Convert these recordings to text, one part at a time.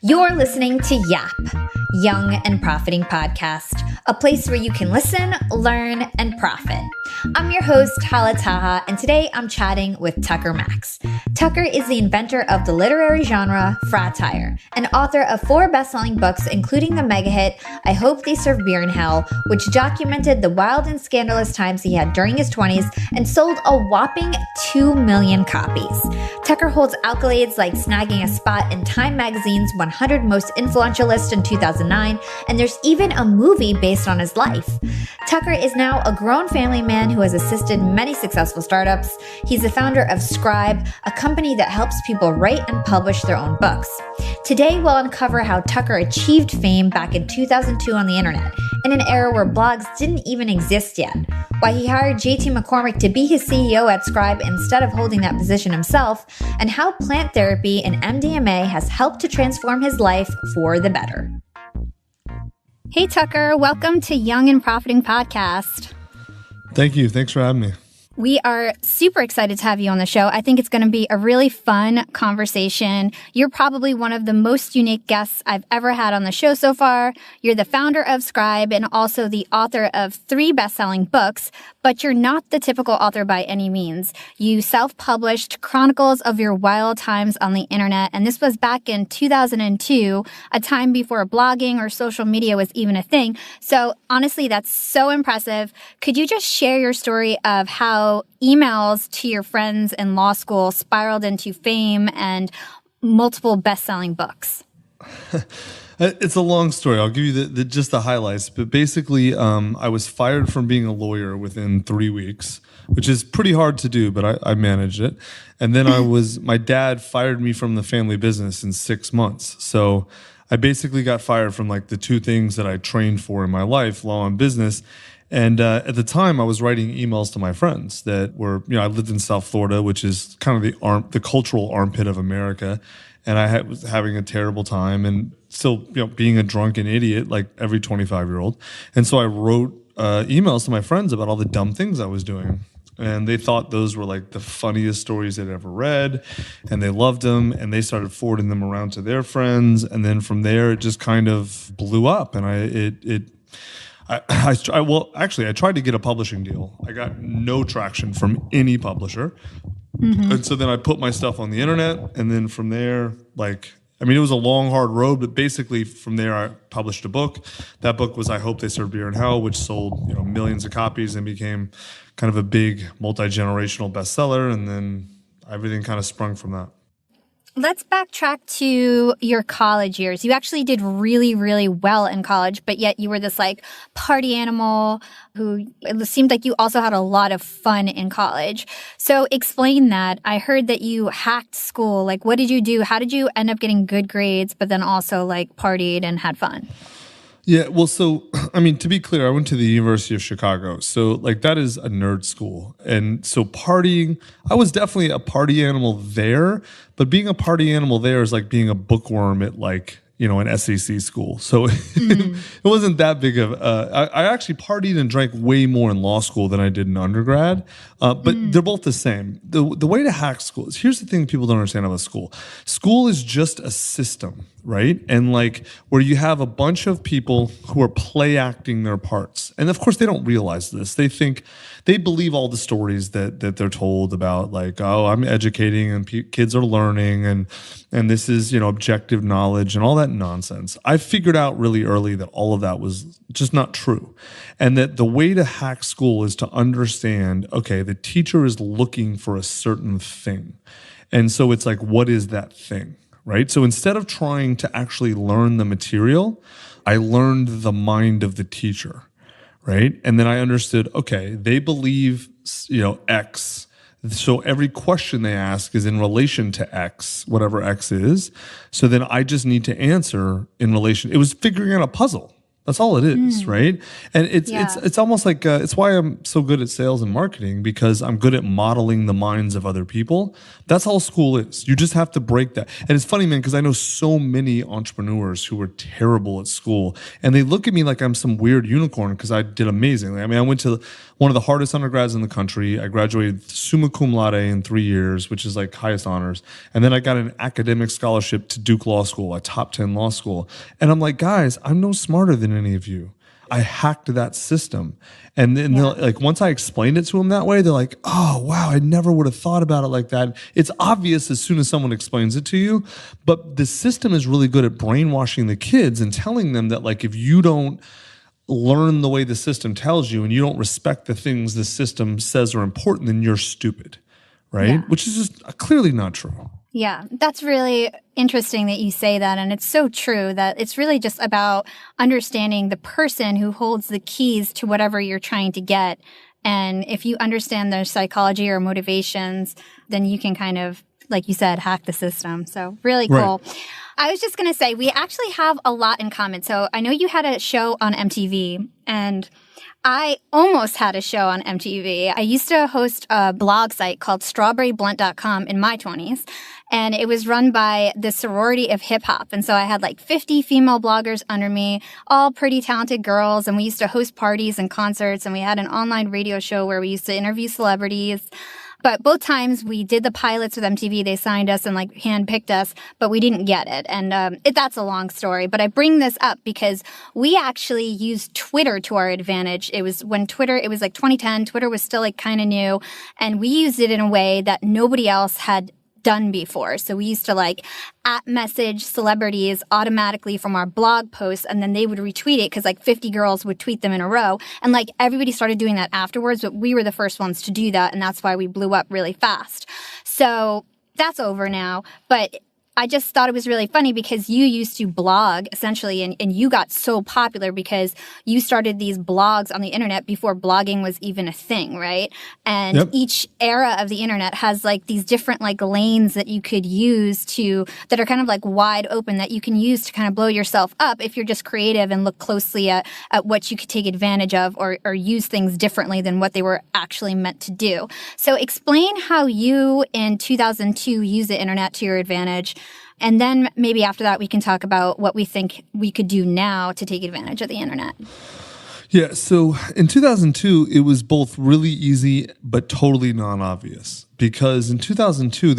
You're listening to YAP, Young and Profiting Podcast, a place where you can listen, learn, and profit. I'm your host, Hala, and today I'm chatting with Tucker Max. Tucker is the inventor of the literary genre fratire, and author of 4 best-selling books, including the mega hit I Hope They Serve Beer in Hell, which documented the wild and scandalous times he had during his 20s and sold a whopping 2 million copies. Tucker holds accolades like snagging a spot in Time Magazine's 100 Most Influential list in 2009, and there's even a movie based on his life. Tucker is now a grown family man who has assisted many successful startups. He's the founder of Scribe, a company that helps people write and publish their own books. Today, we'll uncover how Tucker achieved fame back in 2002 on the internet, in an era where blogs didn't even exist yet, why he hired JT Mccormick to be his CEO at Scribe instead of holding that position himself, and how plant therapy and MDMA has helped to transform his life for the better. Hey, Tucker, welcome to Young and Profiting Podcast. Thank you. Thanks for having me. We are super excited to have you on the show. I think it's going to be a really fun conversation. You're probably one of the most unique guests I've ever had on the show so far. You're the founder of Scribe and also the author of 3 best-selling books, but you're not the typical author by any means. You self-published Chronicles of Your Wild Times on the Internet, and this was back in 2002, a time before blogging or social media was even a thing. So honestly, that's so impressive. Could you just share your story of how emails to your friends in law school spiraled into fame and multiple best-selling books? It's a long story. I'll give you just the highlights. But basically, I was fired from being a lawyer within 3 weeks, which is pretty hard to do, but I managed it. And then my dad fired me from the family business in 6 months. So I basically got fired from like the 2 things that I trained for in my life, law and business. And at the time, I was writing emails to my friends that were, I lived in South Florida, which is kind of the cultural armpit of America. And I was having a terrible time and still, being a drunken idiot like every 25-year-old. And so I wrote emails to my friends about all the dumb things I was doing. And they thought those were like the funniest stories they'd ever read. And they loved them. And they started forwarding them around to their friends. And then from there, it just kind of blew up. And I tried to get a publishing deal. I got no traction from any publisher. Mm-hmm. And so then I put my stuff on the internet. And then from there, it was a long, hard road, but basically from there I published a book. That book was I Hope They Serve Beer in Hell, which sold millions of copies and became kind of a big multi-generational bestseller. And then everything kind of sprung from that. Let's backtrack to your college years. You actually did really, really well in college, but yet you were this party animal who it seemed like you also had a lot of fun in college. So explain that. I heard that you hacked school. What did you do? How did you end up getting good grades, but then also partied and had fun? Yeah, well, so, to be clear, I went to the University of Chicago. So, that is a nerd school. And so partying, I was definitely a party animal there. But being a party animal there is like being a bookworm at an SEC school. So it wasn't that big of I actually partied and drank way more in law school than I did in undergrad. But they're both the same. The way to hack school is, here's the thing people don't understand about school. School is just a system, right? And where you have a bunch of people who are play acting their parts. And of course they don't realize this. They believe all the stories that they're told about I'm educating and kids are learning and this is, objective knowledge and all that nonsense. I figured out really early that all of that was just not true. And that the way to hack school is to understand, okay, the teacher is looking for a certain thing. And so it's what is that thing, right? So instead of trying to actually learn the material, I learned the mind of the teacher, right? And then I understood, okay, they believe, X. So every question they ask is in relation to X, whatever X is. So then I just need to answer in relation. It was figuring out a puzzle. That's all it is, right? And it's almost like it's why I'm so good at sales and marketing, because I'm good at modeling the minds of other people. That's all school is. You just have to break that. And it's funny, man, because I know so many entrepreneurs who were terrible at school, and they look at me like I'm some weird unicorn because I did amazingly. I mean, I went to one of the hardest undergrads in the country. I graduated summa cum laude in 3 years, which is like highest honors. And then I got an academic scholarship to Duke Law School, a top 10 law school. And I'm like, guys, I'm no smarter than any of you. I hacked that system. And then like once I explained it to them that way, they're like, oh, wow, I never would have thought about it like that. It's obvious as soon as someone explains it to you, but the system is really good at brainwashing the kids and telling them that, like, if you don't learn the way the system tells you and you don't respect the things the system says are important, then you're stupid, right? Yeah. Which is just clearly not true. Yeah, that's really interesting that you say that. And it's so true that it's really just about understanding the person who holds the keys to whatever you're trying to get. And if you understand their psychology or motivations, then you can kind of, like you said, hack the system. So really cool. Right. I was just going to say, we actually have a lot in common. So I know you had a show on MTV, and I almost had a show on MTV. I used to host a blog site called strawberryblunt.com in my 20s, and it was run by the sorority of hip hop. And so I had like 50 female bloggers under me, all pretty talented girls, and we used to host parties and concerts, and we had an online radio show where we used to interview celebrities. But both times we did the pilots with MTV, they signed us and like handpicked us, but we didn't get it. And that's a long story. But I bring this up because we actually used Twitter to our advantage. It was when Twitter, it was like 2010, Twitter was still like kind of new. And we used it in a way that nobody else had done before. So we used to like @message celebrities automatically from our blog posts, and then they would retweet it because like 50 girls would tweet them in a row. And like everybody started doing that afterwards, but we were the first ones to do that. And that's why we blew up really fast. So that's over now. But I just thought it was really funny because you used to blog essentially, and you got so popular because you started these blogs on the internet before blogging was even a thing, right? And each era of the internet has like these different like lanes that you could use that are kind of like wide open that you can use to kind of blow yourself up if you're just creative and look closely at what you could take advantage of or use things differently than what they were actually meant to do. So explain how you in 2002 used the internet to your advantage. And then maybe after that, we can talk about what we think we could do now to take advantage of the internet. Yeah. So in 2002, it was both really easy, but totally non-obvious, because in 2002,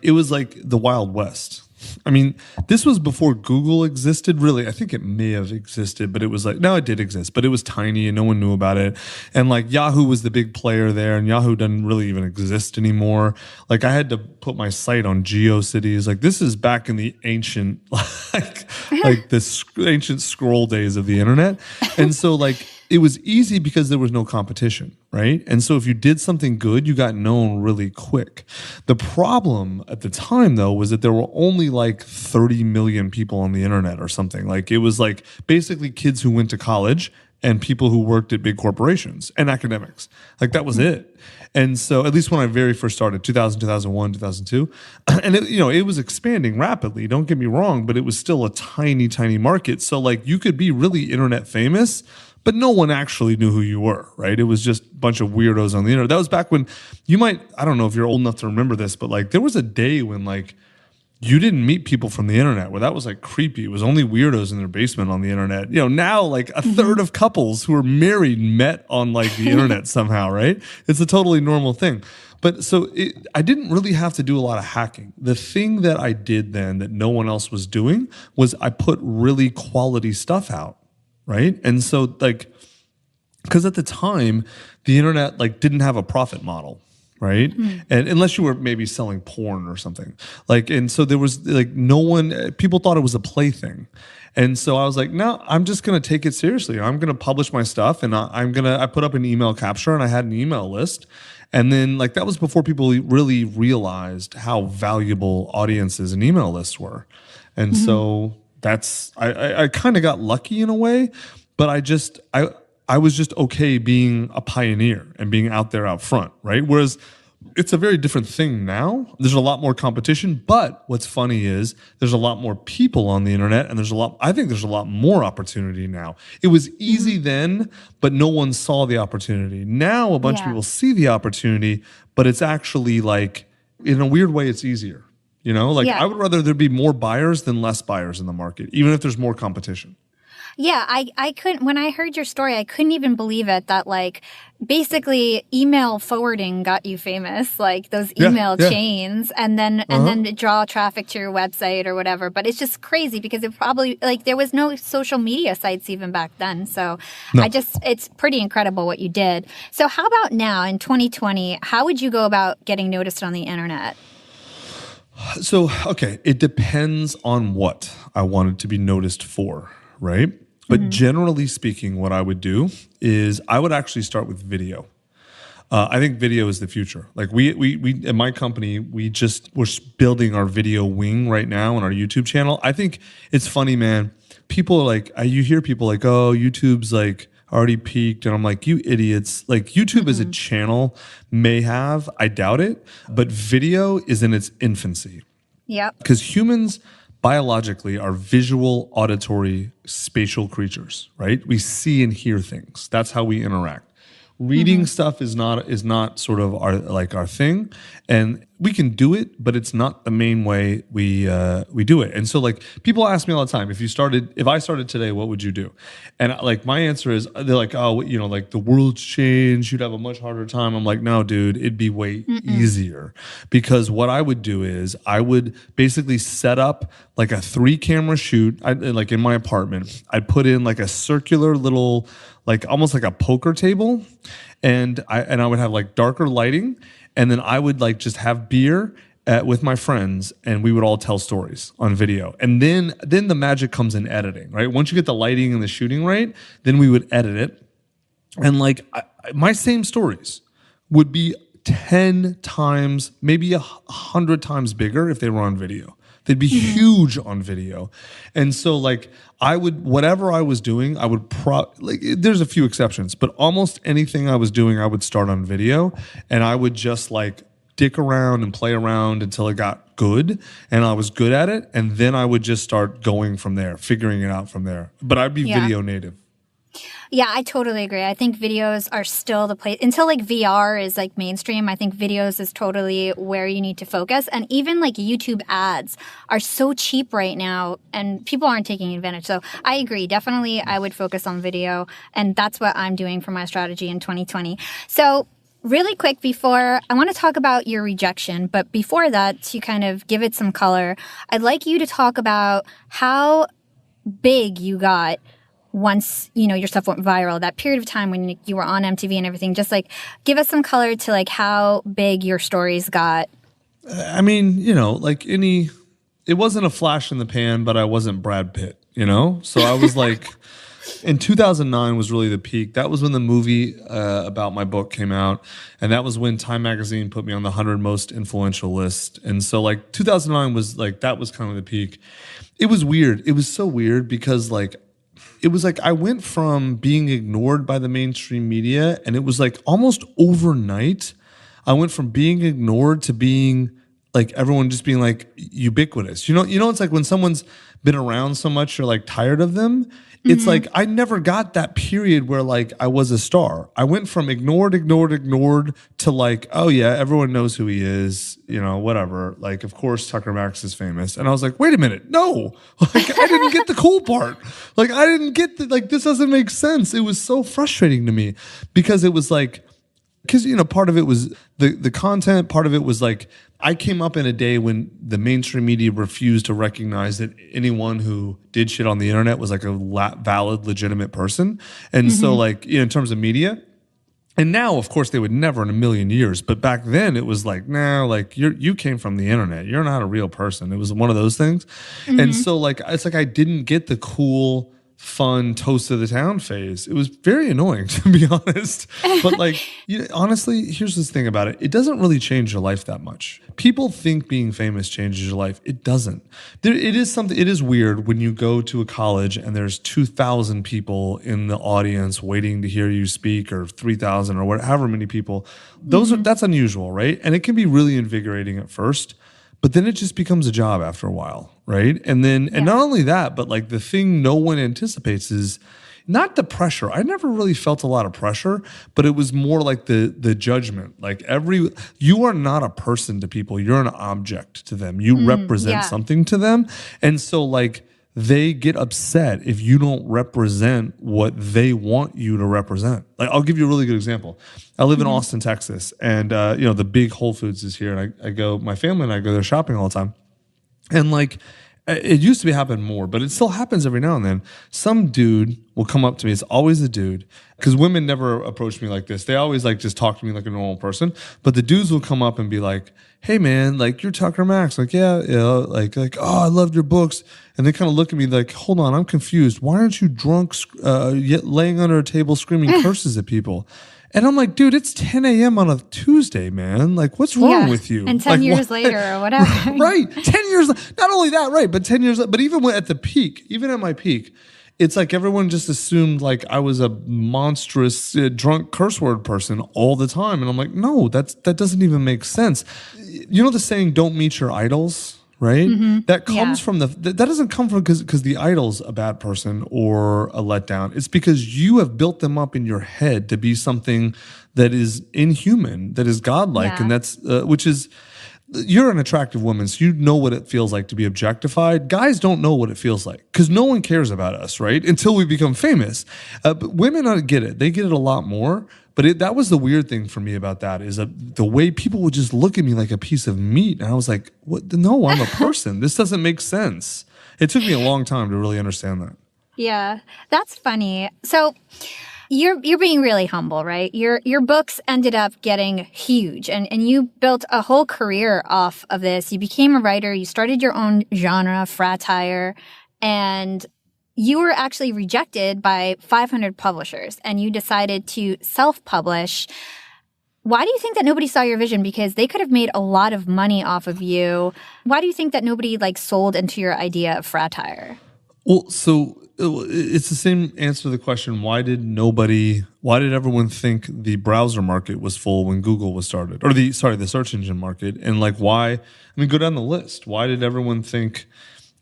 it was like the Wild West. I mean, this was before Google existed, really. I think it may have existed, but it was like, no, it did exist, but it was tiny and no one knew about it. And like Yahoo was the big player there, and Yahoo doesn't really even exist anymore. Like I had to put my site on GeoCities. Like this is back in the ancient, like the ancient scroll days of the internet. And so like, it was easy because there was no competition, right? And so if you did something good, you got known really quick. The problem at the time, though, was that there were only like 30 million people on the internet or something. Like it was like basically kids who went to college and people who worked at big corporations and academics. Like that was it. And so at least when I very first started, 2000, 2001, 2002, and it was expanding rapidly, don't get me wrong, but it was still a tiny, tiny market. So like you could be really internet famous, but no one actually knew who you were, right? It was just a bunch of weirdos on the internet. That was back when I don't know if you're old enough to remember this, but like there was a day when like you didn't meet people from the internet, where that was like creepy. It was only weirdos in their basement on the internet. Now like a third of couples who are married met on like the internet somehow, right? It's a totally normal thing. But so I didn't really have to do a lot of hacking. The thing that I did then that no one else was doing was I put really quality stuff out. Right. And so like, because at the time, the internet like didn't have a profit model. Right. And unless you were maybe selling porn or something like, and so there was like people thought it was a plaything. And so I was like, no, I'm just going to take it seriously. I'm going to publish my stuff, and I put up an email capture, and I had an email list. And then like that was before people really realized how valuable audiences and email lists were. And so I kind of got lucky in a way, but I was just okay being a pioneer and being out there out front, right? Whereas It's a very different thing now. There's a lot more competition, but what's funny is there's a lot more people on the internet, and I think there's a lot more opportunity now. It was easy then, but no one saw the opportunity. Now a bunch of people see the opportunity, but it's actually like, in a weird way, it's easier. You know, like I would rather there be more buyers than less buyers in the market, even if there's more competition. Yeah, I couldn't, when I heard your story, I couldn't even believe it that like basically email forwarding got you famous, like those email chains and then draw traffic to your website or whatever. But it's just crazy because it probably like there was no social media sites even back then. So it's pretty incredible what you did. So how about now in 2020, how would you go about getting noticed on the internet? So, okay, it depends on what I wanted to be noticed for, right? But generally speaking, what I would do is I would actually start with video. I think video is the future. Like we in my company, we're building our video wing right now on our YouTube channel. I think it's funny, man. People are like, you hear people like, oh, YouTube's like already peaked. And I'm like, you idiots. Like YouTube as a channel may have, I doubt it, but video is in its infancy. Yeah. Because humans biologically are visual, auditory, spatial creatures, right? We see and hear things. That's how we interact. Reading stuff is not sort of our thing, and we can do it, but it's not the main way we do it. And so like people ask me all the time, if I started today, what would you do? And like my answer is, they're like, oh, you know, like the world's changed, you'd have a much harder time. I'm like, no, dude, it'd be way easier, because what I would do is I would basically set up like a 3-camera shoot, like in my apartment. I'd put in like a circular little, like almost like a poker table, and I would have like darker lighting, and then I would like just have beer with my friends, and we would all tell stories on video. And then the magic comes in editing, right? Once you get the lighting and the shooting right, then we would edit it, and like my same stories would be 10 times, maybe 100 times bigger if they were on video. They'd be huge on video. And so like whatever I was doing, I would there's a few exceptions, but almost anything I was doing, I would start on video, and I would just like dick around and play around until it got good and I was good at it. And then I would just start going from there, figuring it out from there. But I'd be video native. Yeah, I totally agree. I think videos are still the place until like VR is like mainstream. I think videos is totally where you need to focus. And even like YouTube ads are so cheap right now and people aren't taking advantage. So I agree. Definitely I would focus on video, and that's what I'm doing for my strategy in 2020. So really quick before, I want to talk about your rejection, but before that, to kind of give it some color, I'd like you to talk about how big you got once, you know, your stuff went viral, that period of time when you were on MTV and everything. Just like give us some color to like how big your stories got. I mean, you know, like it wasn't a flash in the pan, but I wasn't Brad Pitt, you know? So I was like, in 2009 was really the peak. That was when the movie about my book came out. And that was when Time Magazine put me on the 100 most influential list. And so like 2009 was like, that was kind of the peak. It was weird. It was so weird because like, it was like I went from being ignored by the mainstream media, and it was like almost overnight, I went from being ignored to being like everyone just being like ubiquitous. You know, it's like when someone's been around so much, you're like tired of them. It's like I never got that period where like I was a star. I went from ignored to like, oh yeah, everyone knows who he is, you know, whatever. Like, of course, Tucker Max is famous. And I was like, wait a minute, no, like I didn't get the cool part. Like I didn't get this doesn't make sense. It was so frustrating to me because it was like, because, you know, part of it was the content, part of it was like, I came up in a day when the mainstream media refused to recognize that anyone who did shit on the internet was like a valid, legitimate person. And so like, you know, in terms of media, and now, of course, they would never in a million years. But back then it was like, nah, like you came from the internet. You're not a real person. It was one of those things. And so like, it's like I didn't get the cool fun toast of the town phase. It was very annoying, to be honest. But like, honestly, here's this thing about it. It doesn't really change your life that much. People think being famous changes your life. It doesn't. It is weird when you go to a college and there's 2,000 people in the audience waiting to hear you speak, or 3,000 or however many people. That's unusual, right? And it can be really invigorating at first. But then it just becomes a job after a while, right? And not only that, but like the thing no one anticipates is not the pressure. I never really felt a lot of pressure, but it was more like the judgment. Like you are not a person to people. You're an object to them. You represent something to them. And so like they get upset if you don't represent what they want you to represent. Like, I'll give you a really good example. I live in Austin, Texas, and the big Whole Foods is here, and my family and I go there shopping all the time. And like, it used to be happen more, but it still happens every now and then. Some dude will come up to me. It's always a dude, because women never approach me like this. They always like just talk to me like a normal person. But the dudes will come up and be like, "Hey man, like you're Tucker Max." Like, yeah, like, "Oh, I loved your books." And they kind of look at me like, "Hold on, I'm confused. Why aren't you drunk, yet laying under a table screaming curses at people?" And I'm like, "Dude, it's 10 a.m. on a Tuesday, man. Like, what's wrong with you?" And 10 years later or whatever. Right. 10 years. Not only that, right, but 10 years. But even at the peak, even at my peak, it's like everyone just assumed like I was a monstrous drunk curse word person all the time. And I'm like, no, that doesn't even make sense. You know the saying, "Don't meet your idols"? Right? That comes from that doesn't come from because the idol's a bad person or a letdown. It's because you have built them up in your head to be something that is inhuman, that is godlike, and that's which is, you're an attractive woman, so you know what it feels like to be objectified. Guys don't know what it feels like because no one cares about us, right? Until we become famous. But women don't get it. They get it a lot more. But that was the weird thing for me about that, is the way people would just look at me like a piece of meat. And I was like, "What? No, I'm a person. This doesn't make sense." It took me a long time to really understand that. Yeah, that's funny. So you're being really humble, right? Your books ended up getting huge, and you built a whole career off of this. You became a writer. You started your own genre, fratire, and you were actually rejected by 500 publishers, and you decided to self-publish. Why do you think that nobody saw your vision? Because they could have made a lot of money off of you. Why do you think that nobody sold into your idea of fratire? Well, so it's the same answer to the question, why did everyone think the browser market was full when Google was started? Or the search engine market. And go down the list. Why did everyone think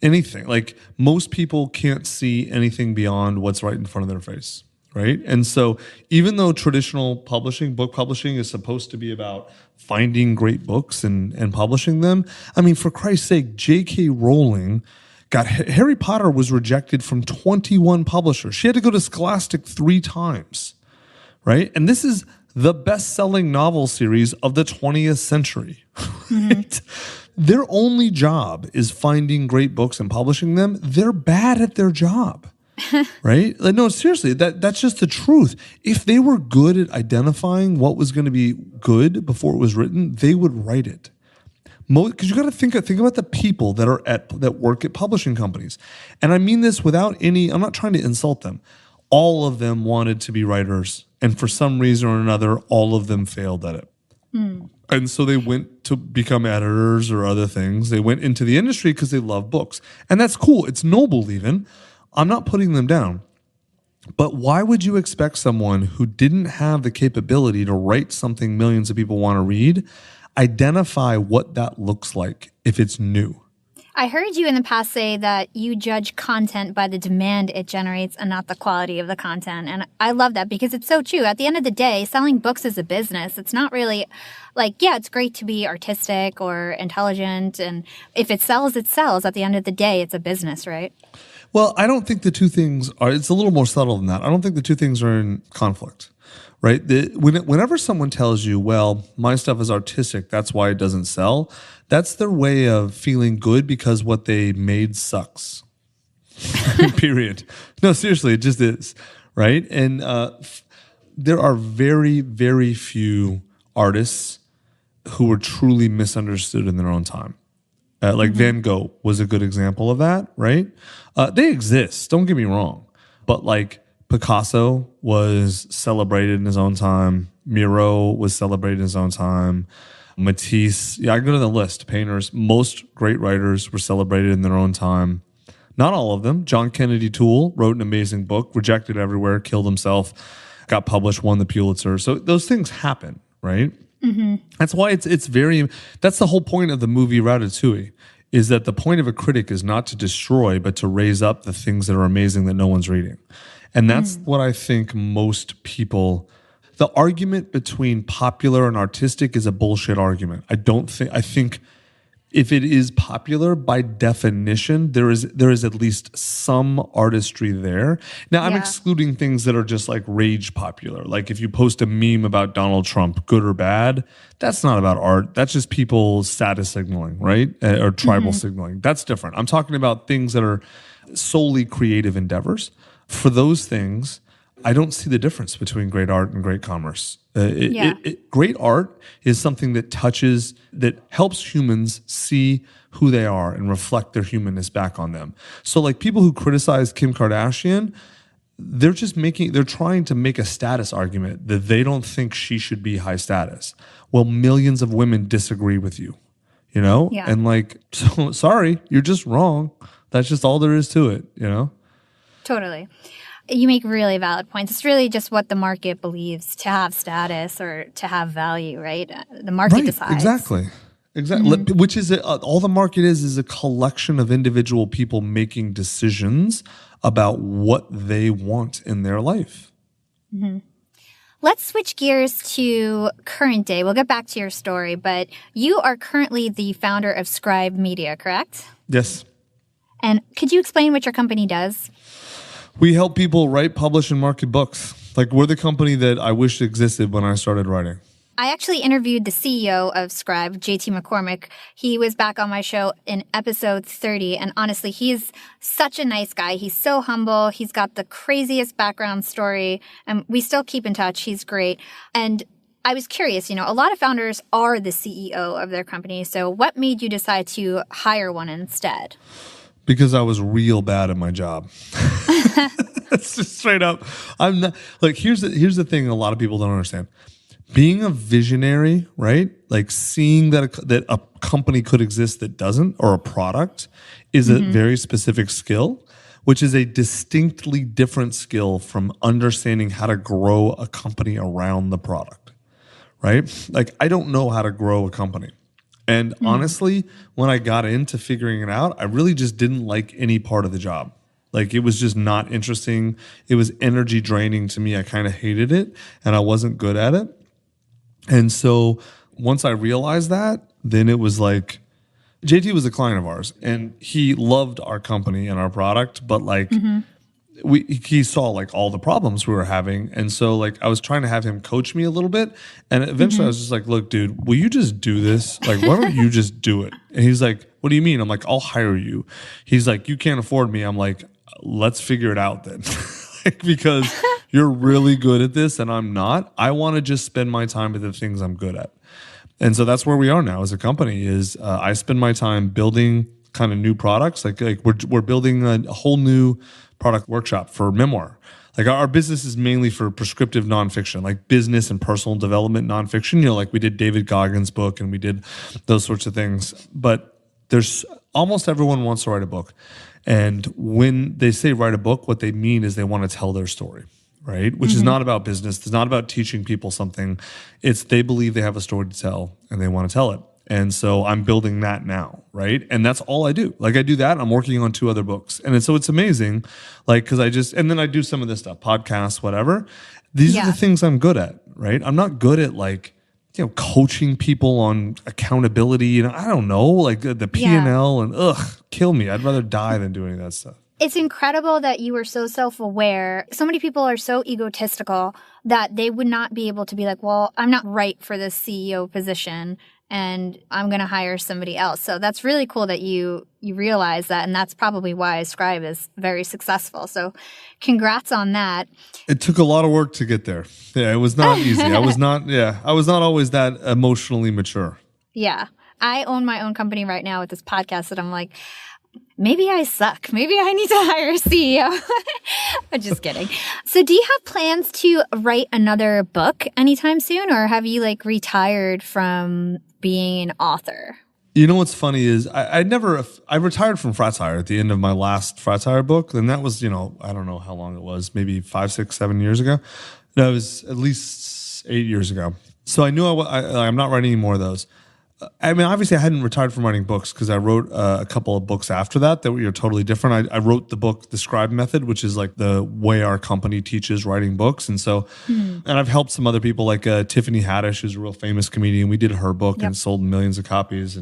anything? Like, most people can't see anything beyond what's right in front of their face, right? And so even though traditional publishing, book publishing, is supposed to be about finding great books and publishing them, I mean, for Christ's sake, J.K. Rowling Harry Potter was rejected from 21 publishers. She had to go to Scholastic 3 times, right? And this is the best-selling novel series of the 20th century, right? Their only job is finding great books and publishing them. They're bad at their job, right? No, seriously, that's just the truth. If they were good at identifying what was going to be good before it was written, they would write it. Because you got to think about the people that work at publishing companies, and I mean this without any. I'm not trying to insult them. All of them wanted to be writers, and for some reason or another, all of them failed at it. And so they went to become editors or other things. They went into the industry because they love books, and that's cool. It's noble, even. I'm not putting them down. But why would you expect someone who didn't have the capability to write something millions of people want to read, identify what that looks like if it's new? I heard you in the past say that you judge content by the demand it generates and not the quality of the content. And I love that because it's so true. At the end of the day, selling books is a business. It's not really it's great to be artistic or intelligent. And if it sells, it sells. At the end of the day, it's a business, right? Well, I don't think the two things are, it's a little more subtle than that. I don't think the two things are in conflict. Right? Whenever someone tells you, well, my stuff is artistic, that's why it doesn't sell, that's their way of feeling good because what they made sucks. Period. No, seriously, it just is. Right? And there are very, very few artists who were truly misunderstood in their own time. Van Gogh was a good example of that, right? They exist, don't get me wrong. But like Picasso was celebrated in his own time. Miro was celebrated in his own time. Matisse, I go to the list. Painters, most great writers were celebrated in their own time. Not all of them. John Kennedy Toole wrote an amazing book, rejected everywhere, killed himself, got published, won the Pulitzer. So those things happen, right? Mm-hmm. That's why it's very, that's the whole point of the movie Ratatouille, is that the point of a critic is not to destroy, but to raise up the things that are amazing that no one's reading. And that's what I think most people, the argument between popular and artistic is a bullshit argument. I think if it is popular, by definition, there is at least some artistry there. Now, I'm excluding things that are just like rage popular. Like if you post a meme about Donald Trump, good or bad, that's not about art. That's just people status signaling, right? Or tribal signaling. That's different. I'm talking about things that are solely creative endeavors. For those things, I don't see the difference between great art and great commerce. Great art is something that helps humans see who they are and reflect their humanness back on them. So like people who criticize Kim Kardashian, they're trying to make a status argument that they don't think she should be high status. Well, millions of women disagree with you, you know? Yeah. And like, so sorry, you're just wrong. That's just all there is to it, you know? Totally. You make really valid points. It's really just what the market believes to have status or to have value, right? The market decides. Exactly. Mm-hmm. Which is all the market is a collection of individual people making decisions about what they want in their life. Mm-hmm. Let's switch gears to current day. We'll get back to your story, but you are currently the founder of Scribe Media, correct? Yes. And could you explain what your company does? We help people write, publish, and market books. Like, we're the company that I wish existed when I started writing. I actually interviewed the CEO of Scribe, JT Mccormick. He was back on my show in episode 30. And honestly, he's such a nice guy. He's so humble. He's got the craziest background story. And we still keep in touch. He's great. And I was curious, a lot of founders are the CEO of their company. So what made you decide to hire one instead? Because I was real bad at my job. That's just straight up. I'm not like here's the thing a lot of people don't understand. Being a visionary, right? Like seeing that a company could exist that doesn't, or a product, is a very specific skill, which is a distinctly different skill from understanding how to grow a company around the product. Right? Like I don't know how to grow a company. And honestly, when I got into figuring it out, I really just didn't like any part of the job. Like it was just not interesting. It was energy draining to me. I kind of hated it and I wasn't good at it. And so once I realized that, then it was like, JT was a client of ours and he loved our company and our product, but like he saw like all the problems we were having. And so like I was trying to have him coach me a little bit. And eventually I was just like, look, dude, will you just do this? Like, why don't you just do it? And he's like, what do you mean? I'm like, I'll hire you. He's like, you can't afford me. I'm like, let's figure it out then. Because you're really good at this and I'm not. I want to just spend my time with the things I'm good at. And so that's where we are now as a company is I spend my time building kind of new products. Like we're building a whole new product workshop for memoir. Like our business is mainly for prescriptive nonfiction, like business and personal development nonfiction. Like we did David Goggins' book and we did those sorts of things. But there's almost everyone wants to write a book. And when they say write a book, what they mean is they want to tell their story, right? Which is not about business. It's not about teaching people something. It's they believe they have a story to tell and they want to tell it. And so I'm building that now, right? And that's all I do. Like I do that. I'm working on 2 other books. And so it's amazing. Like, cause and then I do some of this stuff, podcasts, whatever. These are the things I'm good at, right? I'm not good at like, coaching people on accountability. I don't know, like the P&L and kill me. I'd rather die than do any of that stuff. It's incredible that you are so self-aware. So many people are so egotistical that they would not be able to be like, well, I'm not right for this CEO position and I'm going to hire somebody else. So that's really cool that you realize that. And that's probably why Scribe is very successful. So congrats on that. It took a lot of work to get there. Yeah, it was not easy. I was not always that emotionally mature. Yeah. I own my own company right now with this podcast that I'm like, maybe I suck. Maybe I need to hire a CEO. I'm just kidding. So do you have plans to write another book anytime soon, or have you like retired from being an author? You know what's funny is I retired from fratire at the end of my last fratire book. And that was, I don't know how long it was, maybe 5, 6, 7 years ago. No, it was at least 8 years ago. So I knew I'm not writing any more of those. I mean, obviously I hadn't retired from writing books because I wrote a couple of books after that were totally different. I wrote the book, The Scribe Method, which is like the way our company teaches writing books. And so, and I've helped some other people like Tiffany Haddish, who's a real famous comedian. We did her book and sold millions of copies.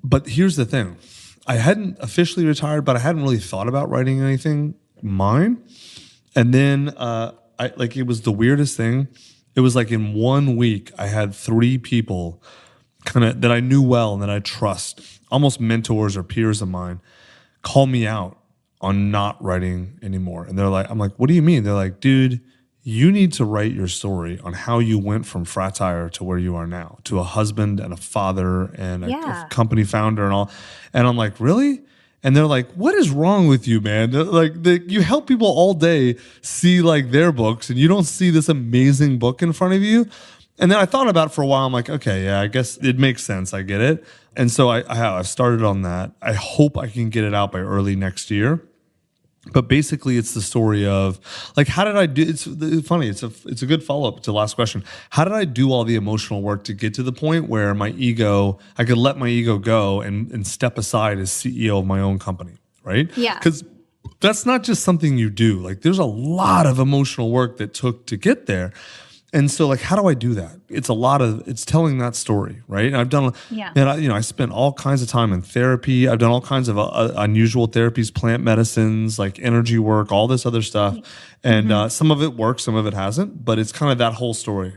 But here's the thing. I hadn't officially retired, but I hadn't really thought about writing anything mine. And then it was the weirdest thing. It was like in 1 week, I had 3 people kind of that I knew well and that I trust, almost mentors or peers of mine, call me out on not writing anymore. And they're like, I'm like, what do you mean? They're like, dude, you need to write your story on how you went from fratire to where you are now, to a husband and a father and a company founder and all. And I'm like, really? And they're like, what is wrong with you, man? You help people all day see like their books and you don't see this amazing book in front of you. And then I thought about it for a while. I'm like, okay, yeah, I guess it makes sense. I get it. And so I've started on that. I hope I can get it out by early next year. But basically, it's the story of like, how did I do? It's funny. It's a good follow up to the last question. How did I do all the emotional work to get to the point where I could let my ego go and step aside as CEO of my own company, right? Yeah. Because that's not just something you do. Like, there's a lot of emotional work that took to get there. And so, like, how do I do that? It's telling that story, right? And I've done, and I spent all kinds of time in therapy. I've done all kinds of unusual therapies, plant medicines, like energy work, all this other stuff. And some of it works, some of it hasn't, but it's kind of that whole story.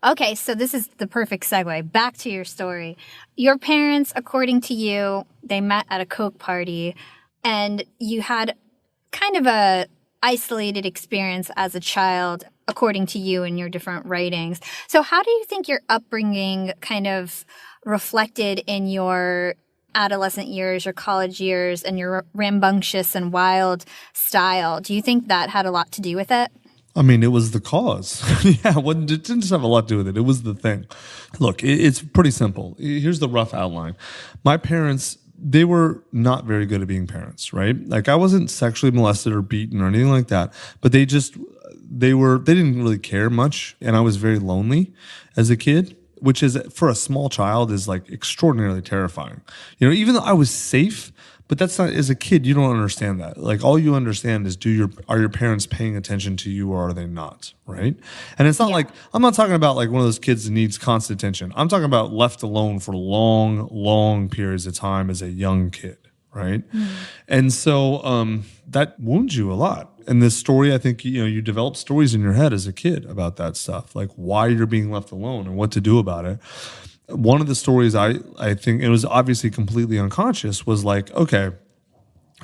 Okay, so this is the perfect segue. Back to your story. Your parents, according to you, they met at a Coke party, and you had kind of a isolated experience as a child, according to you in your different writings. So how do you think your upbringing kind of reflected in your adolescent years, your college years, and your rambunctious and wild style? Do you think that had a lot to do with it? I mean, it was the cause. It didn't just have a lot to do with it. It was the thing. Look, it's pretty simple. Here's the rough outline. My parents, they were not very good at being parents, right? Like, I wasn't sexually molested or beaten or anything like that, but they didn't really care much. And I was very lonely as a kid, which is, for a small child, is like extraordinarily terrifying. Even though I was safe, but that's not, as a kid, you don't understand that. Like, all you understand is, are your parents paying attention to you or are they not, right? And it's not like, I'm not talking about like one of those kids that needs constant attention. I'm talking about left alone for long, long periods of time as a young kid, right? And so that wounds you a lot. And this story, I think, you develop stories in your head as a kid about that stuff, like why you're being left alone and what to do about it. One of the stories I think, it was obviously completely unconscious, was like, okay,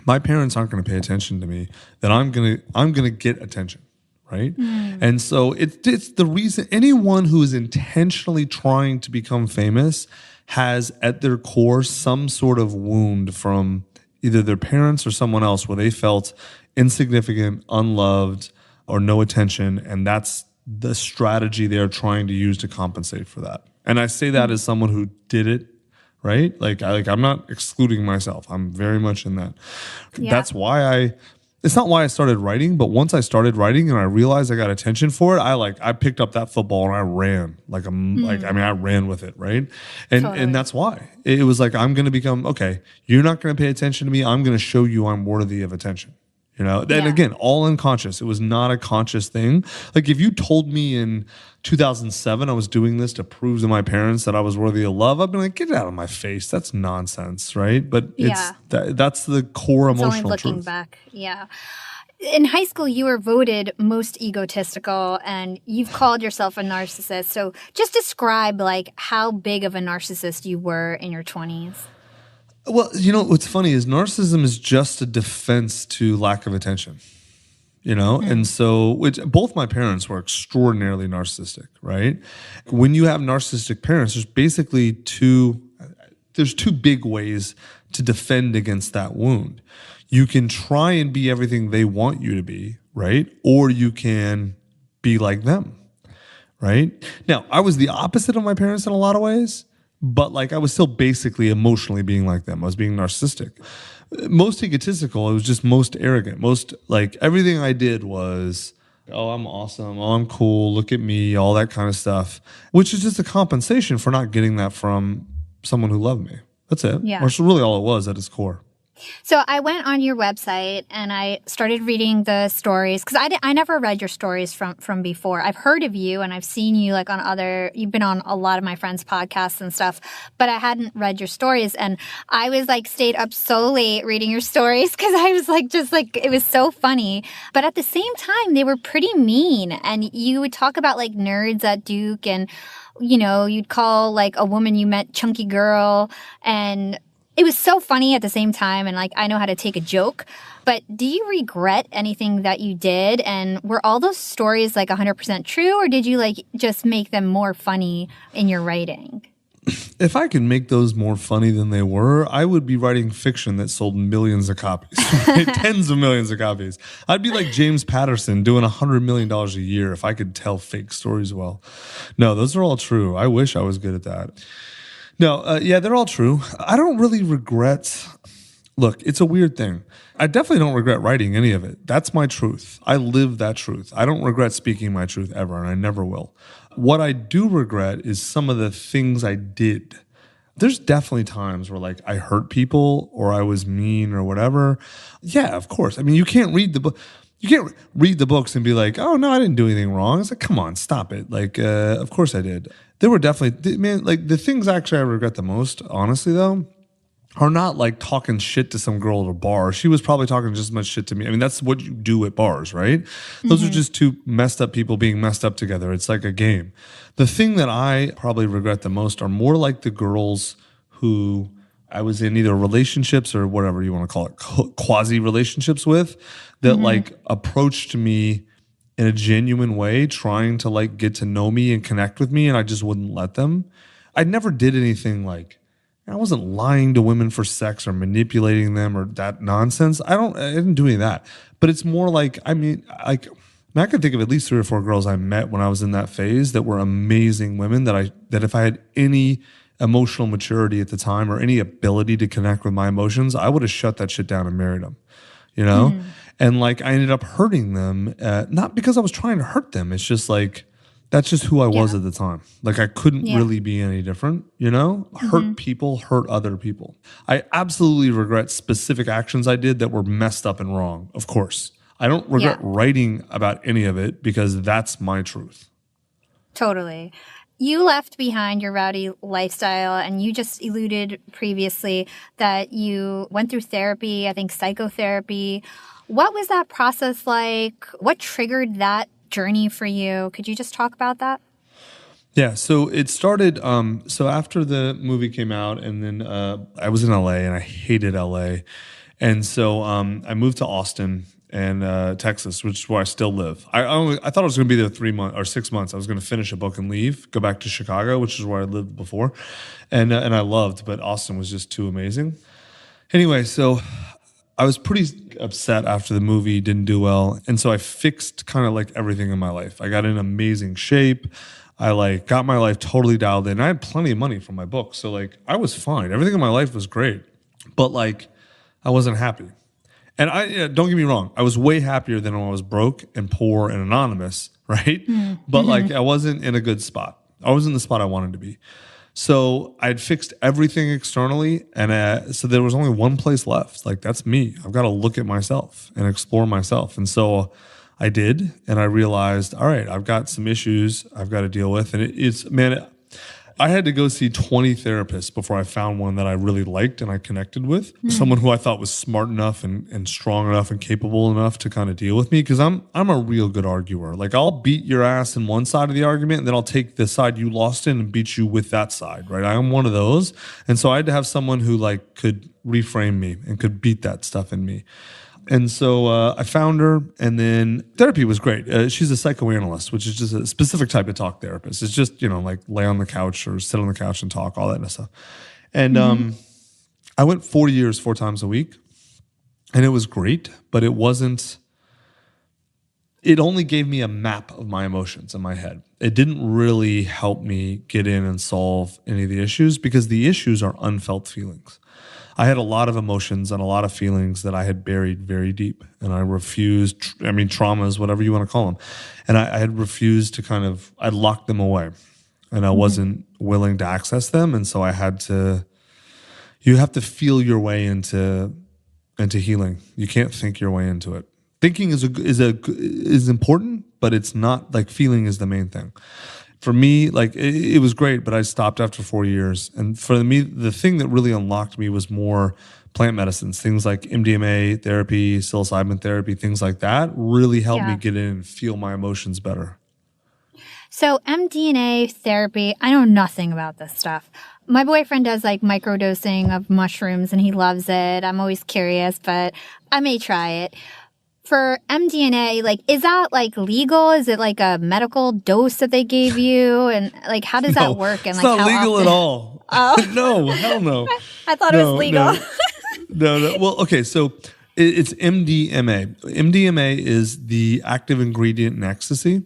my parents aren't going to pay attention to me, then I'm gonna get attention, right? And so it's the reason anyone who is intentionally trying to become famous has at their core some sort of wound from either their parents or someone else where they felt insignificant, unloved, or no attention, and that's the strategy they're trying to use to compensate for that. And I say that as someone who did it, right? I'm not excluding myself. I'm very much in that. Yeah. That's why it's not why I started writing, but once I started writing and I realized I got attention for it, I picked up that football and I ran. I ran with it, right? And that's why. It was like, I'm going to become, okay, you're not going to pay attention to me. I'm going to show you I'm worthy of attention. And again, all unconscious. It was not a conscious thing. Like, if you told me in 2007 I was doing this to prove to my parents that I was worthy of love, I'd be like, get it out of my face. That's nonsense, right? But that's the core emotional truth. It's only looking back. Yeah. In high school, you were voted most egotistical, and you've called yourself a narcissist. So just describe like how big of a narcissist you were in your 20s. Well, what's funny is narcissism is just a defense to lack of attention, And so both my parents were extraordinarily narcissistic, right? When you have narcissistic parents, there's basically two there's two big ways to defend against that wound. You can try and be everything they want you to be, right? Or you can be like them, right? Now, I was the opposite of my parents in a lot of ways, but like I was still basically emotionally being like them. I was being narcissistic. Most egotistical, I was just most arrogant. Most like everything I did was, oh, I'm awesome. Oh, I'm cool. Look at me, all that kind of stuff, which is just a compensation for not getting that from someone who loved me. That's it. Yeah. That's really all it was at its core. So I went on your website and I started reading the stories because I never read your stories from before. I've heard of you and I've seen you like you've been on a lot of my friends' podcasts and stuff, but I hadn't read your stories. And I was like stayed up so late reading your stories because I was like, just like, it was so funny. But at the same time, they were pretty mean. And you would talk about like nerds at Duke and, you know, you'd call like a woman you met chunky girl, and it was so funny at the same time, and like I know how to take a joke. But do you regret anything that you did? And were all those stories like 100% true, or did you like just make them more funny in your writing? If I could make those more funny than they were, I would be writing fiction that sold millions of copies, right? Tens of millions of copies. I'd be like James Patterson doing $100 million a year if I could tell fake stories well. No, those are all true. I wish I was good at that. No, yeah, they're all true. I don't really regret. Look, it's a weird thing. I definitely don't regret writing any of it. That's my truth. I live that truth. I don't regret speaking my truth ever, and I never will. What I do regret is some of the things I did. There's definitely times where like I hurt people or I was mean or whatever. Yeah, of course. I mean, you can't read the book. You can't read the books and be like, oh, no, I didn't do anything wrong. It's like, come on, stop it. Like, of course I did. There were definitely, man, like the things actually I regret the most, honestly, though, are not like talking shit to some girl at a bar. She was probably talking just as much shit to me. I mean, that's what you do at bars, right? Those are just two messed up people being messed up together. It's like a game. The thing that I probably regret the most are more like the girls who I was in either relationships or whatever you want to call it, quasi relationships with, that like approached me in a genuine way, trying to like get to know me and connect with me, and I just wouldn't let them. I never did anything like, I wasn't lying to women for sex or manipulating them or that nonsense. I didn't do any of that. But it's more like, I could think of at least 3 or 4 girls I met when I was in that phase that were amazing women that if I had any emotional maturity at the time or any ability to connect with my emotions, I would have shut that shit down and married them, you know? And like I ended up hurting them, not because I was trying to hurt them. It's just like, that's just who I was at the time. Like I couldn't really be any different, you know? Hurt people, hurt other people. I absolutely regret specific actions I did that were messed up and wrong, of course. I don't regret writing about any of it because that's my truth. Totally. You left behind your rowdy lifestyle, and you just alluded previously that you went through therapy, I think psychotherapy. What was that process like? What triggered that journey for you? Could you just talk about that? Yeah, so it started, so after the movie came out, and then I was in LA, and I hated LA. And so I moved to Austin and Texas, which is where I still live. I thought I was going to be there 3 months or 6 months. I was going to finish a book and leave, go back to Chicago, which is where I lived before, and I loved, but Austin was just too amazing. Anyway, so I was pretty upset after the movie didn't do well, and so I fixed kind of like everything in my life. I got in amazing shape. I like got my life totally dialed in. I had plenty of money from my book, so like I was fine. Everything in my life was great, but like I wasn't happy. And don't get me wrong, I was way happier than when I was broke and poor and anonymous, right? But like I wasn't in a good spot. I was in the spot I wanted to be. So I had fixed everything externally, and so there was only one place left. Like that's me. I've got to look at myself and explore myself. And so I did, and I realized, all right, I've got some issues I've got to deal with. And I had to go see 20 therapists before I found one that I really liked and I connected with. Someone who I thought was smart enough and strong enough and capable enough to kind of deal with me, because I'm a real good arguer. Like I'll beat your ass in one side of the argument, and then I'll take the side you lost in and beat you with that side, right? I am one of those. And so I had to have someone who like could reframe me and could beat that stuff in me. And so I found her, and then therapy was great. She's a psychoanalyst, which is just a specific type of talk therapist. It's just, like lay on the couch or sit on the couch and talk, all that stuff. And I went 4 years, 4 times a week, and it was great, but it only gave me a map of my emotions in my head. It didn't really help me get in and solve any of the issues because the issues are unfelt feelings. I had a lot of emotions and a lot of feelings that I had buried very deep, and I refused, traumas, whatever you want to call them. And I had refused to I locked them away, and I wasn't willing to access them. And so you have to feel your way into healing. You can't think your way into it. Thinking is important, but it's not like feeling is the main thing. For me, it was great, but I stopped after 4 years. And for me, the thing that really unlocked me was more plant medicines, things like MDMA therapy, psilocybin therapy, things like that really helped me get in and feel my emotions better. So MDMA therapy, I know nothing about this stuff. My boyfriend does microdosing of mushrooms and he loves it. I'm always curious, but I may try it. For MDMA, is that legal? Is it a medical dose that they gave you? And how does that work? And it's not how legal often? at all. Oh. No, hell no. I thought it was legal. No. Well, okay, so it's MDMA. MDMA is the active ingredient in ecstasy.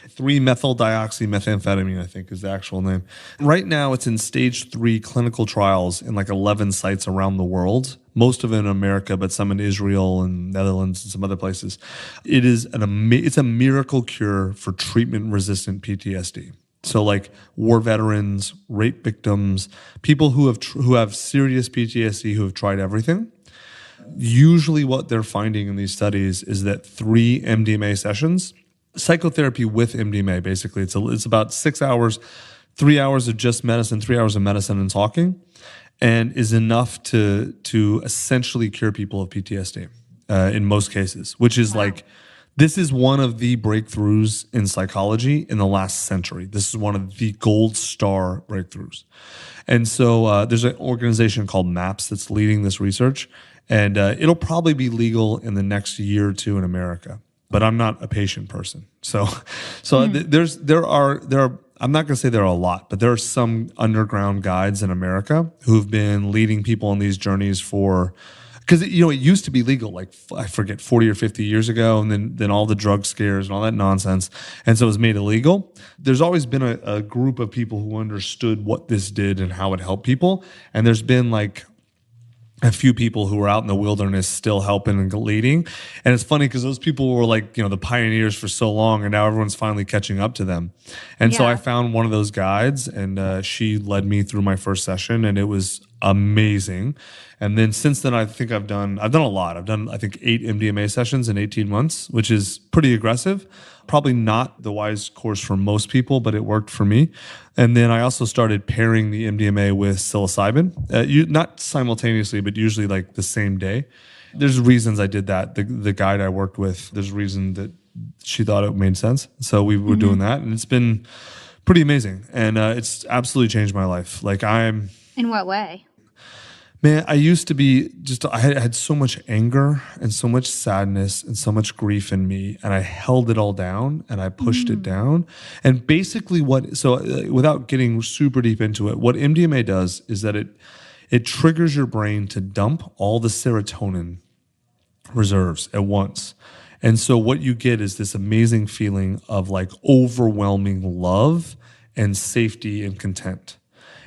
3-methyl-dioxymethamphetamine, I think, is the actual name. Right now, it's in stage 3 clinical trials in 11 sites around the world, most of it in America, but some in Israel and Netherlands and some other places. It's a miracle cure for treatment-resistant PTSD. So war veterans, rape victims, people who have serious PTSD who have tried everything. Usually what they're finding in these studies is that 3 MDMA sessions, psychotherapy with MDMA, basically. It's about 6 hours, 3 hours of just medicine, 3 hours of medicine and talking, and is enough to essentially cure people of PTSD in most cases, which is this is one of the breakthroughs in psychology in the last century. This is one of the gold star breakthroughs. And so there's an organization called MAPS that's leading this research, and it'll probably be legal in the next year or two in America. But I'm not a patient person. So there are I'm not going to say there are a lot, but there are some underground guides in America who've been leading people on these journeys because it used to be legal, I forget, 40 or 50 years ago, and then all the drug scares and all that nonsense, and so it was made illegal. There's always been a group of people who understood what this did and how it helped people, and there's been a few people who were out in the wilderness still helping and leading. And it's funny because those people were the pioneers for so long, and now everyone's finally catching up to them. And so I found one of those guides, and she led me through my first session, and it was amazing. And then since then, I think I've done a lot. I've done, I think, 8 MDMA sessions in 18 months, which is pretty aggressive. Probably not the wise course for most people, but it worked for me. And then I also started pairing the MDMA with psilocybin, not simultaneously, but usually the same day. There's reasons I did that. The guide I worked with, there's a reason that she thought it made sense. So we were doing that, and it's been pretty amazing. And it's absolutely changed my life. In what way? Man, I used to be I had so much anger and so much sadness and so much grief in me, and I held it all down and I pushed it down. And basically without getting super deep into it, what MDMA does is that it triggers your brain to dump all the serotonin reserves at once. And so what you get is this amazing feeling of overwhelming love and safety and content.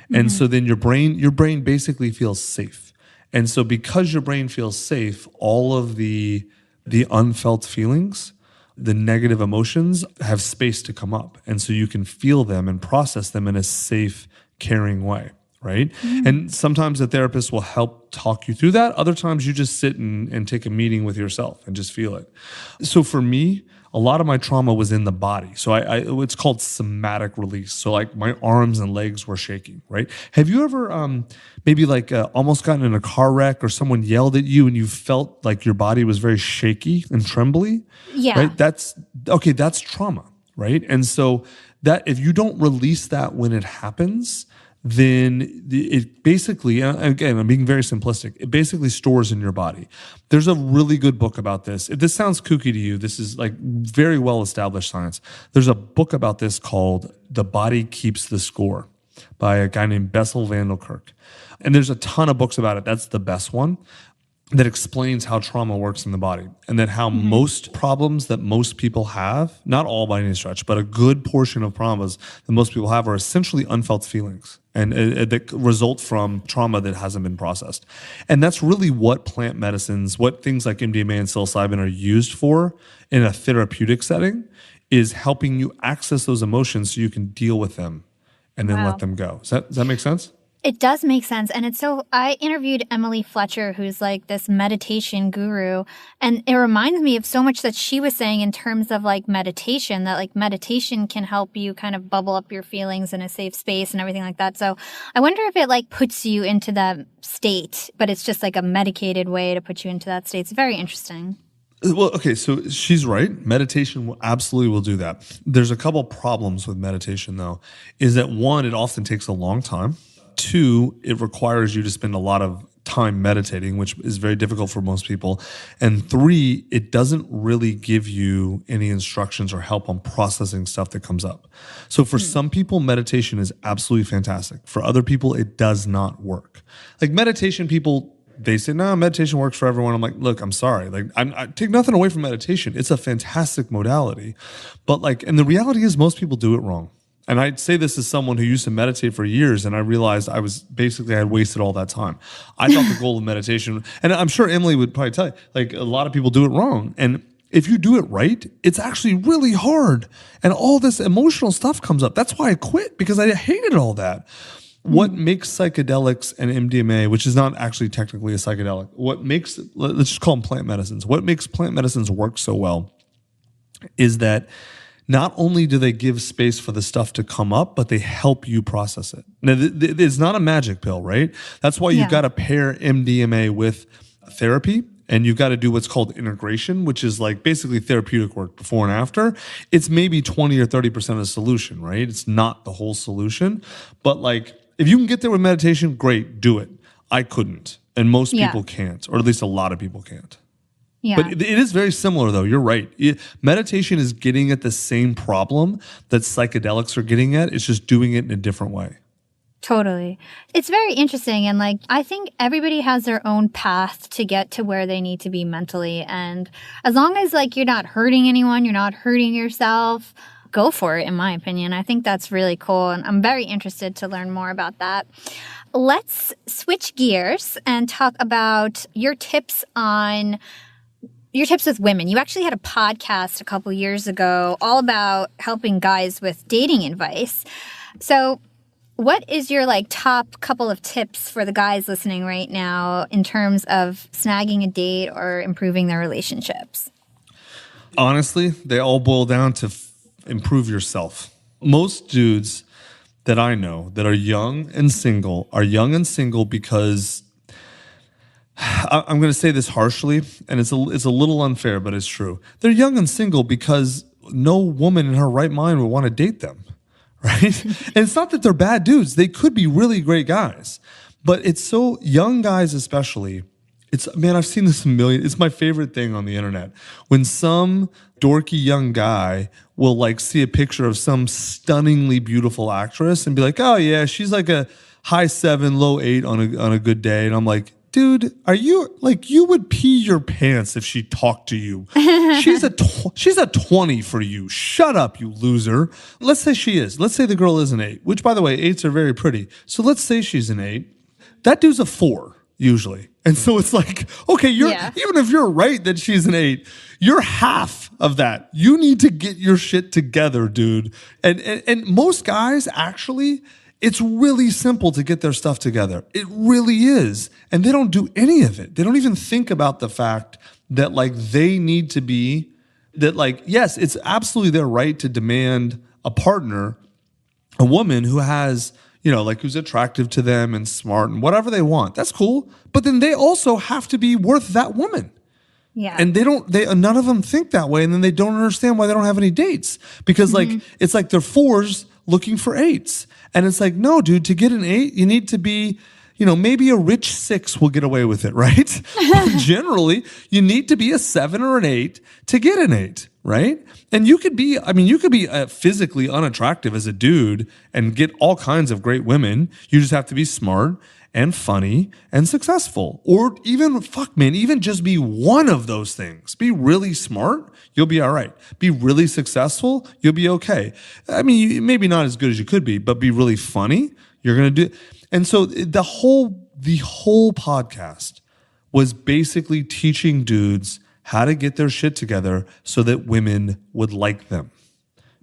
And so then your brain basically feels safe. And so because your brain feels safe, all of the unfelt feelings, the negative emotions have space to come up. And so you can feel them and process them in a safe, caring way, right? And sometimes a therapist will help talk you through that. Other times you just sit and take a meeting with yourself and just feel it. So for me, a lot of my trauma was in the body. So it's called somatic release. So my arms and legs were shaking, right? Have you ever maybe almost gotten in a car wreck or someone yelled at you and you felt like your body was very shaky and trembly? Yeah. Right? That's trauma, right? And so that if you don't release that when it happens, then it basically, again, I'm being very simplistic, it basically stores in your body. There's a really good book about this. If this sounds kooky to you, this is very well-established science. There's a book about this called The Body Keeps the Score. by a guy named Bessel van der Kolk. And there's a ton of books about it. That's the best one that explains how trauma works in the body, and that how most problems that most people have, not all by any stretch, but a good portion of traumas that most people have are essentially unfelt feelings and that result from trauma that hasn't been processed. And that's really what plant medicines, what things like MDMA and psilocybin are used for in a therapeutic setting, is helping you access those emotions so you can deal with them and then let them go. Does that make sense? It does make sense. And I interviewed Emily Fletcher, who's like this meditation guru. And it reminds me of so much that she was saying in terms of like meditation, that like meditation can help you kind of bubble up your feelings in a safe space and everything like that. So I wonder if it like puts you into that state, but it's just like a medicated way to put you into that state. It's very interesting. Well, okay, so she's right. Meditation absolutely will do that. There's a couple problems with meditation, though, is that one, it often takes a long time. Two, it requires you to spend a lot of time meditating, which is very difficult for most people. And three, it doesn't really give you any instructions or help on processing stuff that comes up. So for some people, meditation is absolutely fantastic. For other people, it does not work. Like meditation people, they say, no, meditation works for everyone. I'm like, look, I'm sorry. Like, I take nothing away from meditation. It's a fantastic modality. But like, and the reality is most people do it wrong. And I'd say this as someone who used to meditate for years, and I realized I had wasted all that time. I thought the goal of meditation, and I'm sure Emily would probably tell you, like a lot of people do it wrong. And if you do it right, it's actually really hard. And all this emotional stuff comes up. That's why I quit, because I hated all that. What makes psychedelics and MDMA, which is not actually technically a psychedelic, let's just call them plant medicines. What makes plant medicines work so well is that not only do they give space for the stuff to come up, but they help you process it. Now, it's not a magic pill, right? That's why you've got to pair MDMA with therapy, and you've got to do what's called integration, which is like basically therapeutic work before and after. It's maybe 20 or 30% of the solution, right? It's not the whole solution. But like, if you can get there with meditation, great, do it. I couldn't, and most people can't, or at least a lot of people can't. Yeah. But it is very similar, though. You're right. Meditation is getting at the same problem that psychedelics are getting at. It's just doing it in a different way. Totally. It's very interesting. And like, I think everybody has their own path to get to where they need to be mentally. And as long as like you're not hurting anyone, you're not hurting yourself, go for it, in my opinion. I think that's really cool. And I'm very interested to learn more about that. Let's switch gears and talk about your tips with women. You actually had a podcast a couple years ago all about helping guys with dating advice. So what is your like top couple of tips for the guys listening right now in terms of snagging a date or improving their relationships? Honestly, they all boil down to improve yourself. Most dudes that I know that are young and single because I'm going to say this harshly, and it's a little unfair, but it's true. They're young and single because no woman in her right mind would want to date them, right? And it's not that they're bad dudes. They could be really great guys. But it's so, young guys especially, I've seen this a million. It's my favorite thing on the internet. When some dorky young guy will like see a picture of some stunningly beautiful actress and be like, oh yeah, she's like a high 7, low 8 on a good day. And I'm like, dude, are you like, you would pee your pants if she talked to you. She's a 20 for you. Shut up, you loser. Let's say she is. Let's say the girl is an 8, which by the way, 8s are very pretty. So let's say she's an 8. That dude's a 4 usually. And so it's like, okay, even if you're right that she's an 8, you're half of that. You need to get your shit together, dude. And most guys actually, it's really simple to get their stuff together. It really is. And they don't do any of it. They don't even think about the fact that like they need to be, that like, yes, it's absolutely their right to demand a partner, a woman who has, like who's attractive to them and smart and whatever they want. That's cool. But then they also have to be worth that woman. Yeah. And none of them think that way. And then they don't understand why they don't have any dates, because like, it's like they're 4s looking for 8s. And it's like, no, dude, to get an 8, you need to be, maybe a rich 6 will get away with it, right? Generally, you need to be a 7 or an 8 to get an 8, right? And you could be physically unattractive as a dude and get all kinds of great women. You just have to be smart and funny and successful. Or even, even just be one of those things. Be really smart, you'll be all right. Be really successful, you'll be okay. I mean, maybe not as good as you could be, but be really funny, you're going to do. And so the whole podcast was basically teaching dudes how to get their shit together so that women would like them.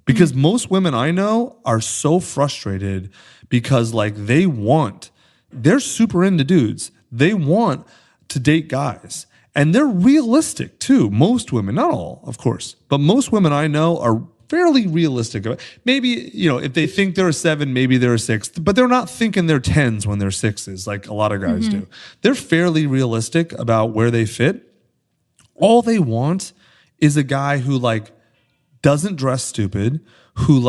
Because most women I know are so frustrated because they're super into dudes. They want to date guys. And they're realistic too. Most women, not all, of course, but most women I know are fairly realistic. Maybe, if they think they're a 7, maybe they're a 6, but they're not thinking they're 10s when they're 6s like a lot of guys do. They're fairly realistic about where they fit. All they want is a guy who doesn't dress stupid, who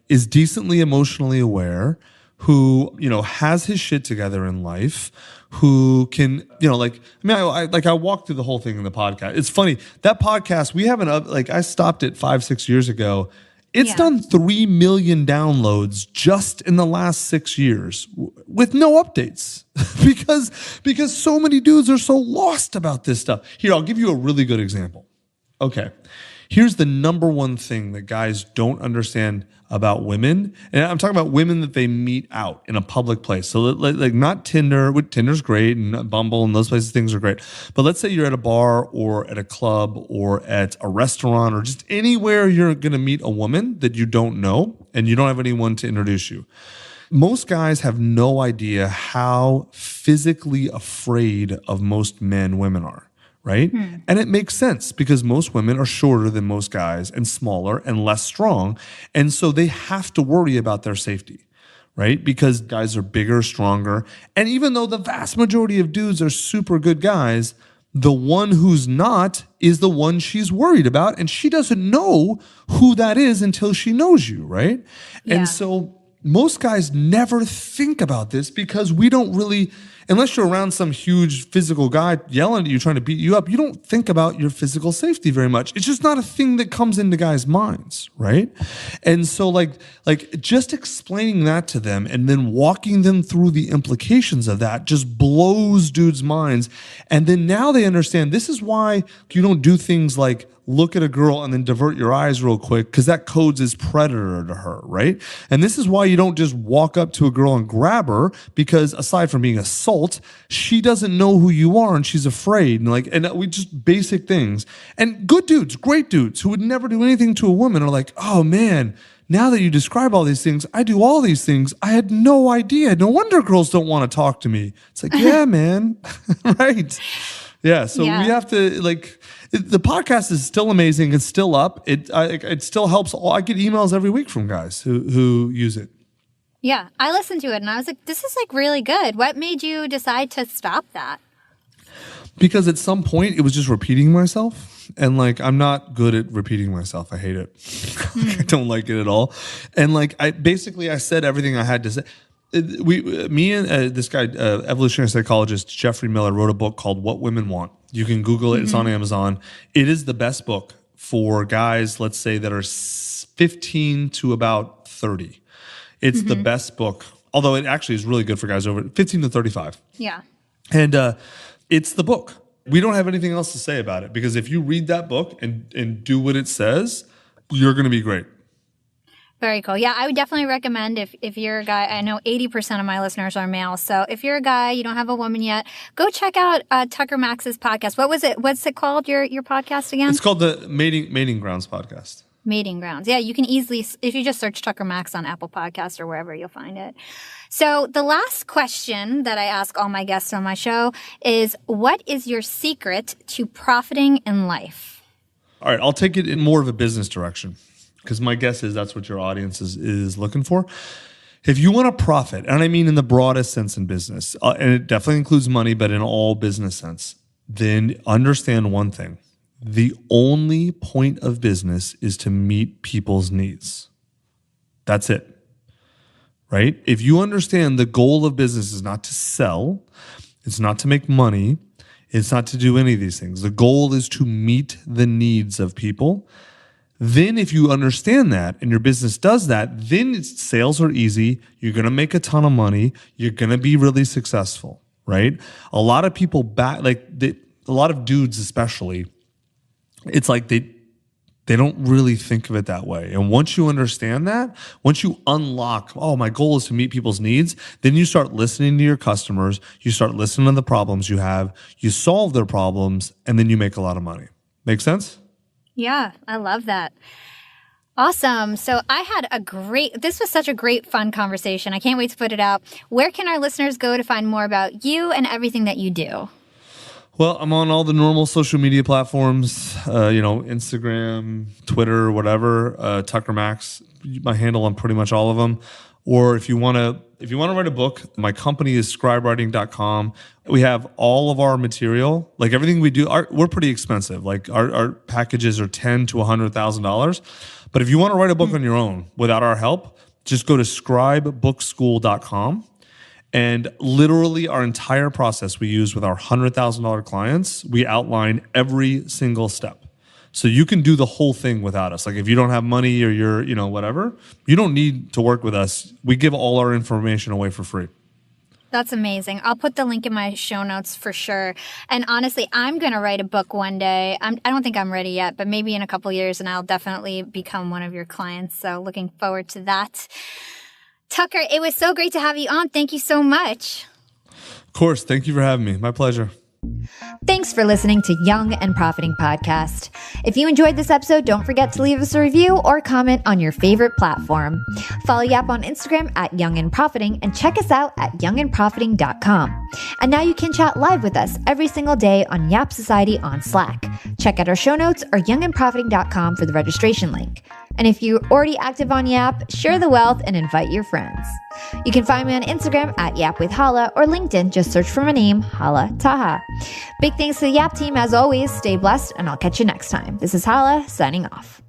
is decently emotionally aware, who, has his shit together in life, who can, I walked through the whole thing in the podcast. It's funny, that podcast, we haven't I stopped it 5-6 years ago. It's done 3 million downloads just in the last 6 years with no updates because so many dudes are so lost about this stuff. Here, I'll give you a really good example. Okay. Here's the number one thing that guys don't understand about women. And I'm talking about women that they meet out in a public place. So not Tinder. Tinder's great, and Bumble and those places, things are great. But let's say you're at a bar or at a club or at a restaurant or just anywhere you're going to meet a woman that you don't know and you don't have anyone to introduce you. Most guys have no idea how physically afraid of most men women are. Right? And it makes sense because most women are shorter than most guys and smaller and less strong. And so they have to worry about their safety, right? Because guys are bigger, stronger. And even though the vast majority of dudes are super good guys, the one who's not is the one she's worried about. And she doesn't know who that is until she knows you, right? Yeah. And so most guys never think about this because we don't really, unless you're around some huge physical guy yelling at you, trying to beat you up, you don't think about your physical safety very much. It's just not a thing that comes into guys' minds, right? And so just explaining that to them and then walking them through the implications of that just blows dudes' minds. And then now they understand this is why you don't do things like look at a girl and then divert your eyes real quick because that codes as predator to her, right? And this is why you don't just walk up to a girl and grab her because aside from being assault, she doesn't know who you are and she's afraid. And we just basic things. And good dudes, great dudes who would never do anything to a woman are like, oh man, now that you describe all these things, I do all these things. I had no idea. No wonder girls don't want to talk to me. It's like, yeah, man. Right. Yeah. So we have to the podcast is still amazing. It's still up. It still helps. I get emails every week from guys who use it. Yeah. I listened to it and I was like, this is really good. What made you decide to stop that? Because at some point it was just repeating myself. And I'm not good at repeating myself. I hate it. I don't like it at all. And I said everything I had to say. Me and this guy, evolutionary psychologist Jeffrey Miller, wrote a book called What Women Want. You can Google it. It's on Amazon. It is the best book for guys, let's say, that are 15 to about 30. It's the best book, although it actually is really good for guys over 15 to 35. Yeah. And it's the book. We don't have anything else to say about it because if you read that book and do what it says, you're going to be great. Very cool. Yeah, I would definitely recommend if you're a guy, I know 80% of my listeners are male. So if you're a guy, you don't have a woman yet, go check out Tucker Max's podcast. What was it? What's it called, your podcast again? It's called the Mating Grounds podcast. Mating Grounds. Yeah, you can easily, if you just search Tucker Max on Apple Podcasts or wherever, you'll find it. So the last question that I ask all my guests on my show is, what is your secret to profiting in life? All right, I'll take it in more of a business direction, because my guess is that's what your audience is looking for. If you want to profit, and I mean in the broadest sense in business, and it definitely includes money, but in all business sense, then understand one thing. The only point of business is to meet people's needs. That's it, right? If you understand the goal of business is not to sell, it's not to make money, it's not to do any of these things. The goal is to meet the needs of people. Then if you understand that and your business does that, then sales are easy. You're going to make a ton of money. You're going to be really successful, right? A lot of people a lot of dudes especially, it's like they don't really think of it that way. And once you understand that, once you unlock, oh, my goal is to meet people's needs, then you start listening to your customers, you start listening to the problems you have, you solve their problems, and then you make a lot of money. Make sense? Yeah, I love that. Awesome. So this was such a great, fun conversation. I can't wait to put it out. Where can our listeners go to find more about you and everything that you do? Well, I'm on all the normal social media platforms, Instagram, Twitter, whatever, Tucker Max, my handle on pretty much all of them. Or if you want to write a book, my company is scribewriting.com. We have all of our material, like everything we do. We're pretty expensive. Like our packages are $10,000 to $100,000. But if you want to write a book on your own without our help, just go to scribebookschool.com. And literally our entire process we use with our $100,000 clients, we outline every single step. So you can do the whole thing without us. Like if you don't have money or you're, whatever, you don't need to work with us. We give all our information away for free. That's amazing. I'll put the link in my show notes for sure. And honestly, I'm going to write a book one day. I don't think I'm ready yet, but maybe in a couple years, and I'll definitely become one of your clients. So looking forward to that. Tucker, it was so great to have you on. Thank you so much. Of course. Thank you for having me. My pleasure. Thanks for listening to Young and Profiting Podcast. If you enjoyed this episode, don't forget to leave us a review or comment on your favorite platform. Follow Yap on Instagram at Young and Profiting and check us out at youngandprofiting.com. And now you can chat live with us every single day on Yap Society on Slack. Check out our show notes or youngandprofiting.com for the registration link. And if you're already active on Yap, share the wealth and invite your friends. You can find me on Instagram at Yap with Hala or LinkedIn. Just search for my name, Hala Taha. Big thanks to the Yap team as always. Stay blessed and I'll catch you next time. This is Hala signing off.